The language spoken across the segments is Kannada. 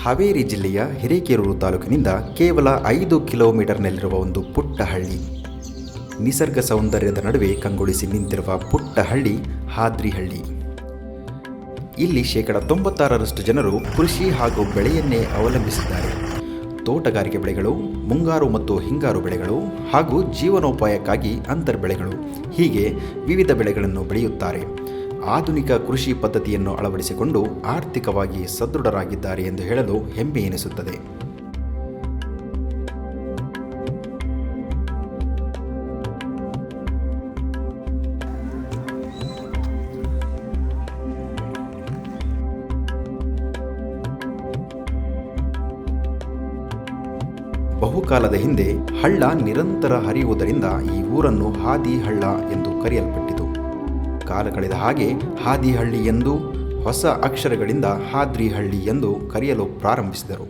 ಹಾವೇರಿ ಜಿಲ್ಲೆಯ ಹಿರೇಕೆರೂರು ತಾಲೂಕಿನಿಂದ ಕೇವಲ 5 ಕಿಲೋಮೀಟರ್ನಲ್ಲಿರುವ ಒಂದು ಪುಟ್ಟ ಹಳ್ಳಿ. ನಿಸರ್ಗ ಸೌಂದರ್ಯದ ನಡುವೆ ಕಂಗೊಳಿಸಿ ನಿಂತಿರುವ ಪುಟ್ಟ ಹಳ್ಳಿ ಹಾದ್ರಿಹಳ್ಳಿ. ಇಲ್ಲಿ 96% ಜನರು ಕೃಷಿ ಹಾಗೂ ಬೆಳೆಯನ್ನೇ ಅವಲಂಬಿಸಿದ್ದಾರೆ. ತೋಟಗಾರಿಕೆ ಬೆಳೆಗಳು, ಮುಂಗಾರು ಮತ್ತು ಹಿಂಗಾರು ಬೆಳೆಗಳು ಹಾಗೂ ಜೀವನೋಪಾಯಕ್ಕಾಗಿ ಅಂತರ್ ಬೆಳೆಗಳು ಹೀಗೆ ವಿವಿಧ ಬೆಳೆಗಳನ್ನು ಬೆಳೆಯುತ್ತಾರೆ. ಆಧುನಿಕ ಕೃಷಿ ಪದ್ಧತಿಯನ್ನು ಅಳವಡಿಸಿಕೊಂಡು ಆರ್ಥಿಕವಾಗಿ ಸದೃಢರಾಗಿದ್ದಾರೆ ಎಂದು ಹೇಳಲು ಹೆಮ್ಮೆ ಎನಿಸುತ್ತದೆ. ಬಹುಕಾಲದ ಹಿಂದೆ ಹಳ್ಳ ನಿರಂತರ ಹರಿಯುವುದರಿಂದ ಈ ಊರನ್ನು ಹಾದಿ ಹಳ್ಳ ಎಂದು ಕರೆಯಲ್ಪಟ್ಟಿತು. ಕಾಲ ಕಳೆದ ಹಾಗೆ ಹಾದಿಹಳ್ಳಿ ಎಂದು ಹೊಸ ಅಕ್ಷರಗಳಿಂದ ಹಾದ್ರಿಹಳ್ಳಿ ಎಂದು ಕರೆಯಲು ಪ್ರಾರಂಭಿಸಿದರು.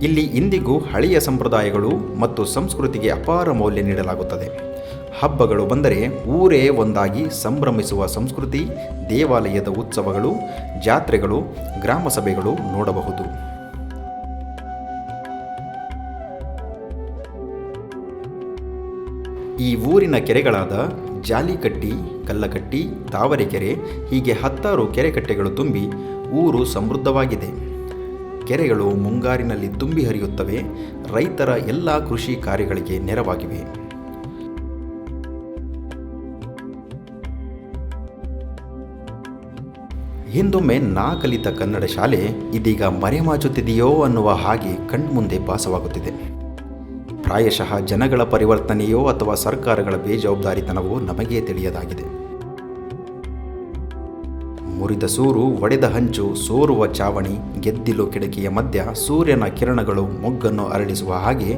ಇಲ್ಲಿ ಇಂದಿಗೂ ಹಳೆಯ ಸಂಪ್ರದಾಯಗಳು ಮತ್ತು ಸಂಸ್ಕೃತಿಗೆ ಅಪಾರ ಮೌಲ್ಯ ನೀಡಲಾಗುತ್ತದೆ. ಹಬ್ಬಗಳು ಬಂದರೆ ಊರೇ ಒಂದಾಗಿ ಸಂಭ್ರಮಿಸುವ ಸಂಸ್ಕೃತಿ, ದೇವಾಲಯದ ಉತ್ಸವಗಳು, ಜಾತ್ರೆಗಳು, ಗ್ರಾಮ ಸಭೆಗಳು ನೋಡಬಹುದು. ಈ ಊರಿನ ಕೆರೆಗಳಾದ ಜಾಲಿಕಟ್ಟಿ, ಕಲ್ಲಕಟ್ಟಿ, ತಾವರೆಕೆರೆ ಹೀಗೆ 10 ಕೆರೆಕಟ್ಟೆಗಳು ತುಂಬಿ ಊರು ಸಮೃದ್ಧವಾಗಿದೆ. ಕೆರೆಗಳು ಮುಂಗಾರಿನಲ್ಲಿ ತುಂಬಿ ಹರಿಯುತ್ತವೆ. ರೈತರ ಎಲ್ಲ ಕೃಷಿ ಕಾರ್ಯಗಳಿಗೆ ನೆರವಾಗಿವೆ. ಹಿಂದೊಮ್ಮೆ ನಾ ಕಲಿತ ಕನ್ನಡ ಶಾಲೆ ಇದೀಗ ಮರೆಮಾಚುತ್ತಿದೆಯೋ ಅನ್ನುವ ಹಾಗೆ ಕಣ್ಮುಂದೆ ಭಾಸವಾಗುತ್ತಿದೆ. ಪ್ರಾಯಶಃ ಜನಗಳ ಪರಿವರ್ತನೆಯೋ ಅಥವಾ ಸರ್ಕಾರಗಳ ಬೇಜವಾಬ್ದಾರಿತನವೋ ನಮಗೇ ತಿಳಿಯದಾಗಿದೆ. ಮುರಿದ ಸೂರು, ಒಡೆದ ಹಂಚು, ಸೋರುವ ಚಾವಣಿ, ಗೆದ್ದಿಲು ಕಿಟಕಿಯ ಮಧ್ಯ ಸೂರ್ಯನ ಕಿರಣಗಳು ಮೊಗ್ಗನ್ನು ಅರಳಿಸುವ ಹಾಗೆ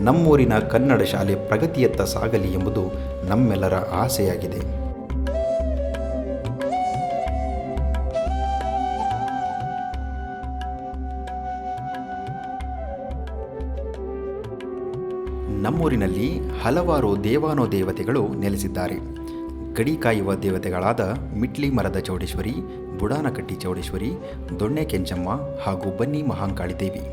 ನಮ್ಮೂರಿನ ಕನ್ನಡ ಶಾಲೆ ಪ್ರಗತಿಯತ್ತ ಸಾಗಲಿ ಎಂಬುದು ನಮ್ಮೆಲ್ಲರ ಆಸೆಯಾಗಿದೆ. ನಮ್ಮೂರಿನಲ್ಲಿ ಹಲವಾರು ದೇವಾನುದೇವತೆಗಳು ನೆಲೆಸಿದ್ದಾರೆ. ಗಡಿ ಕಾಯುವ ದೇವತೆಗಳಾದ ಮಿಟ್ಲಿ ಮರದ ಚೌಡೇಶ್ವರಿ, ಬುಡಾನಕಟ್ಟಿ ಚೌಡೇಶ್ವರಿ, ದೊಣ್ಣೆ ಕೆಂಚಮ್ಮ ಹಾಗೂ ಬನ್ನಿ ಮಹಾಂಕಾಳಿ ದೇವಿ.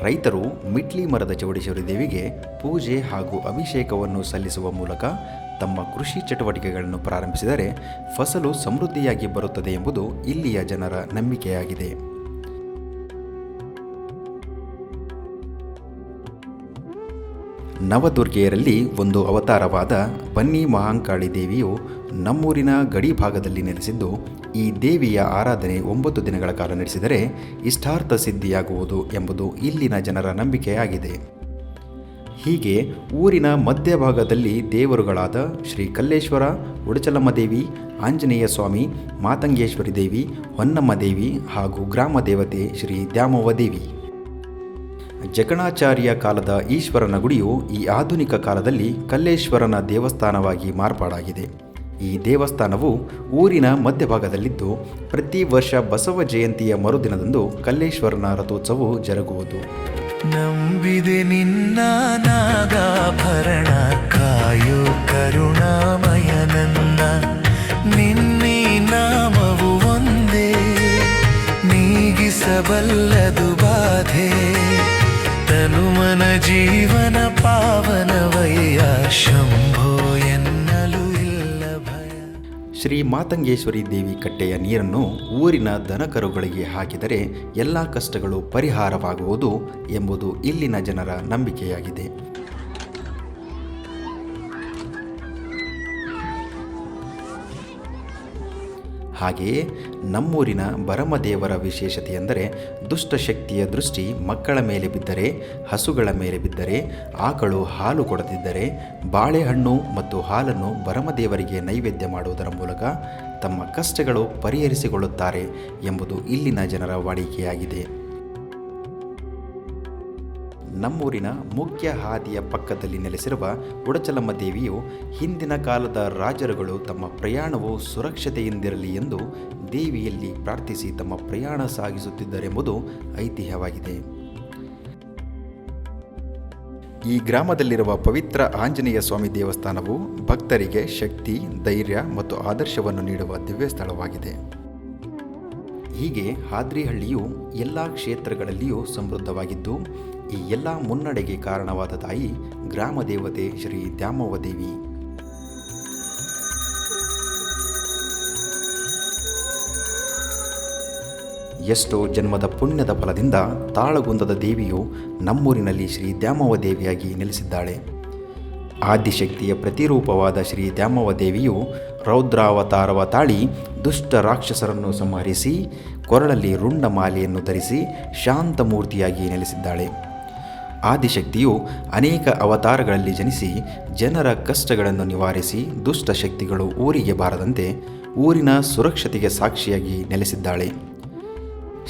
ರೈತರು ಮಿಟ್ಲಿ ಮರದ ಚೌಡೇಶ್ವರಿ ದೇವಿಗೆ ಪೂಜೆ ಹಾಗೂ ಅಭಿಷೇಕವನ್ನು ಸಲ್ಲಿಸುವ ಮೂಲಕ ತಮ್ಮ ಕೃಷಿ ಚಟುವಟಿಕೆಗಳನ್ನು ಪ್ರಾರಂಭಿಸಿದರೆ ಫಸಲು ಸಮೃದ್ಧಿಯಾಗಿ ಬರುತ್ತದೆ ಎಂಬುದು ಇಲ್ಲಿಯ ಜನರ ನಂಬಿಕೆಯಾಗಿದೆ. ನವದುರ್ಗೆಯರಲ್ಲಿ ಒಂದು ಅವತಾರವಾದ ಬನ್ನಿ ಮಹಾಂಕಾಳಿ ದೇವಿಯು ನಮ್ಮೂರಿನ ಗಡಿ ಭಾಗದಲ್ಲಿ ನೆಲೆಸಿದ್ದು, ಈ ದೇವಿಯ ಆರಾಧನೆ 9 ದಿನಗಳ ಕಾಲ ನಡೆಸಿದರೆ ಇಷ್ಟಾರ್ಥ ಸಿದ್ಧಿಯಾಗುವುದು ಎಂಬುದು ಇಲ್ಲಿನ ಜನರ ನಂಬಿಕೆಯಾಗಿದೆ. ಹೀಗೆ ಊರಿನ ಮಧ್ಯಭಾಗದಲ್ಲಿ ದೇವರುಗಳಾದ ಶ್ರೀ ಕಲ್ಲೇಶ್ವರ, ಉಡಚಲಮ್ಮ ದೇವಿ, ಆಂಜನೇಯ ಸ್ವಾಮಿ, ಮಾತಂಗೇಶ್ವರಿ ದೇವಿ, ಹೊನ್ನಮ್ಮ ದೇವಿ ಹಾಗೂ ಗ್ರಾಮ ದೇವತೆ ಶ್ರೀ ದ್ಯಾಮವ್ವ ದೇವಿ. ಜಕಣಾಚಾರ್ಯ ಕಾಲದ ಈಶ್ವರನ ಗುಡಿಯು ಈ ಆಧುನಿಕ ಕಾಲದಲ್ಲಿ ಕಲ್ಲೇಶ್ವರನ ದೇವಸ್ಥಾನವಾಗಿ ಮಾರ್ಪಾಡಾಗಿದೆ. ಈ ದೇವಸ್ಥಾನವು ಊರಿನ ಮಧ್ಯಭಾಗದಲ್ಲಿದ್ದು ಪ್ರತಿ ವರ್ಷ ಬಸವ ಜಯಂತಿಯ ಮರುದಿನದಂದು ಕಲ್ಲೇಶ್ವರನ ರಥೋತ್ಸವವು ಜರುಗುವುದು. ನಂಬಿದೆ ನಿನ್ನ ನಾಗಾಭರಣ ಕಾಯೋ ಕರುಣಾಮಯ ನನ್ನ, ನಿನ್ನೆ ನಾಮವು ಒಂದೇ ನೀಗಿಸಬಲ್ಲದು ಬಾಧೆ, ತನುಮನ ಜೀವನ ಪಾವನವಯ್ಯ ಶಂಭೋ ಎನ್ನಲು ಇಲ್ಲ ಭಯ. ಶ್ರೀ ಮಾತಂಗೇಶ್ವರಿ ದೇವಿ ಕಟ್ಟೆಯ ನೀರನ್ನು ಊರಿನ ದನಕರುಗಳಿಗೆ ಹಾಕಿದರೆ ಎಲ್ಲ ಕಷ್ಟಗಳು ಪರಿಹಾರವಾಗುವುದು ಎಂಬುದು ಇಲ್ಲಿನ ಜನರ ನಂಬಿಕೆಯಾಗಿದೆ. ಹಾಗೆಯೇ ನಮ್ಮೂರಿನ ಬರಮದೇವರ ವಿಶೇಷತೆಯೆಂದರೆ ದುಷ್ಟಶಕ್ತಿಯ ದೃಷ್ಟಿ ಮಕ್ಕಳ ಮೇಲೆ ಬಿದ್ದರೆ, ಹಸುಗಳ ಮೇಲೆ ಬಿದ್ದರೆ, ಆಕಳು ಹಾಲು ಕೊಡದಿದ್ದರೆ ಬಾಳೆಹಣ್ಣು ಮತ್ತು ಹಾಲನ್ನು ಬರಮದೇವರಿಗೆ ನೈವೇದ್ಯ ಮಾಡುವುದರ ಮೂಲಕ ತಮ್ಮ ಕಷ್ಟಗಳು ಪರಿಹರಿಸಿಕೊಳ್ಳುತ್ತಾರೆ ಎಂಬುದು ಇಲ್ಲಿನ ಜನರ ವಾಡಿಕೆಯಾಗಿದೆ. ನಮ್ಮೂರಿನ ಮುಖ್ಯ ಹಾದಿಯ ಪಕ್ಕದಲ್ಲಿ ನೆಲೆಸಿರುವ ಉಡಚಲಮ್ಮ ದೇವಿಯು ಹಿಂದಿನ ಕಾಲದ ರಾಜರುಗಳು ತಮ್ಮ ಪ್ರಯಾಣವು ಸುರಕ್ಷತೆಯಿಂದಿರಲಿ ಎಂದು ದೇವಿಯಲ್ಲಿ ಪ್ರಾರ್ಥಿಸಿ ತಮ್ಮ ಪ್ರಯಾಣ ಸಾಗಿಸುತ್ತಿದ್ದರೆಂಬುದು ಐತಿಹ್ಯವಾಗಿದೆ. ಈ ಗ್ರಾಮದಲ್ಲಿರುವ ಪವಿತ್ರ ಆಂಜನೇಯ ಸ್ವಾಮಿ ದೇವಸ್ಥಾನವು ಭಕ್ತರಿಗೆ ಶಕ್ತಿ, ಧೈರ್ಯ ಮತ್ತು ಆದರ್ಶವನ್ನು ನೀಡುವ ದಿವ್ಯ ಸ್ಥಳವಾಗಿದೆ. ಹೀಗೆ ಹಾದ್ರಿಹಳ್ಳಿಯು ಎಲ್ಲ ಕ್ಷೇತ್ರಗಳಲ್ಲಿಯೂ ಸಮೃದ್ಧವಾಗಿದ್ದು, ಈ ಎಲ್ಲ ಮುನ್ನಡೆಗೆ ಕಾರಣವಾದ ತಾಯಿ ಗ್ರಾಮ ದೇವತೆ ಶ್ರೀ ದ್ಯಾಮವ್ವ ದೇವಿ. ಎಷ್ಟೋ ಜನ್ಮದ ಪುಣ್ಯದ ಫಲದಿಂದ ತಾಳಗುಂದದ ದೇವಿಯು ನಮ್ಮೂರಿನಲ್ಲಿ ಶ್ರೀ ದ್ಯಾಮವ್ವ ದೇವಿಯಾಗಿ ನೆಲೆಸಿದ್ದಾಳೆ. ಆದಿಶಕ್ತಿಯ ಪ್ರತಿರೂಪವಾದ ಶ್ರೀ ದ್ಯಾಮವ್ವ ದೇವಿಯು ರೌದ್ರಾವತಾರವ ತಾಳಿ ದುಷ್ಟ ರಾಕ್ಷಸರನ್ನು ಸಂಹರಿಸಿ ಕೊರಳಲ್ಲಿ ರುಂಡಮಾಲೆಯನ್ನು ಧರಿಸಿ ಶಾಂತಮೂರ್ತಿಯಾಗಿ ನೆಲೆಸಿದ್ದಾಳೆ. ಆದಿಶಕ್ತಿಯು ಅನೇಕ ಅವತಾರಗಳಲ್ಲಿ ಜನಿಸಿ ಜನರ ಕಷ್ಟಗಳನ್ನು ನಿವಾರಿಸಿ ದುಷ್ಟ ಶಕ್ತಿಗಳು ಊರಿಗೆ ಬಾರದಂತೆ ಊರಿನ ಸುರಕ್ಷತೆಗೆ ಸಾಕ್ಷಿಯಾಗಿ ನೆಲೆಸಿದ್ದಾಳೆ.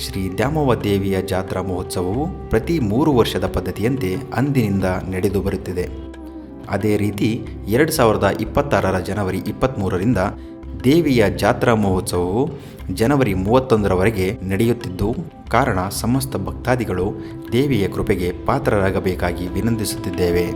ಶ್ರೀ ದ್ಯಾಮವ್ವ ದೇವಿಯ ಜಾತ್ರಾ ಮಹೋತ್ಸವವು ಪ್ರತಿ 3 ವರ್ಷದ ಪದ್ಧತಿಯಂತೆ ಅಂದಿನಿಂದ ನಡೆದು ಬರುತ್ತಿದೆ. ಅದೇ ರೀತಿ 2026 ಜನವರಿ 23ರಿಂದ ದೇವಿಯ ಜಾತ್ರಾ ಮಹೋತ್ಸವವು ಜನವರಿ 31ರವರೆಗೆ ನಡೆಯುತ್ತಿದ್ದು, ಕಾರಣ ಸಮಸ್ತ ಭಕ್ತಾದಿಗಳು ದೇವಿಯ ಕೃಪೆಗೆ ಪಾತ್ರರಾಗಬೇಕಾಗಿ ವಿನಂತಿಸುತ್ತಿದ್ದೇವೆ.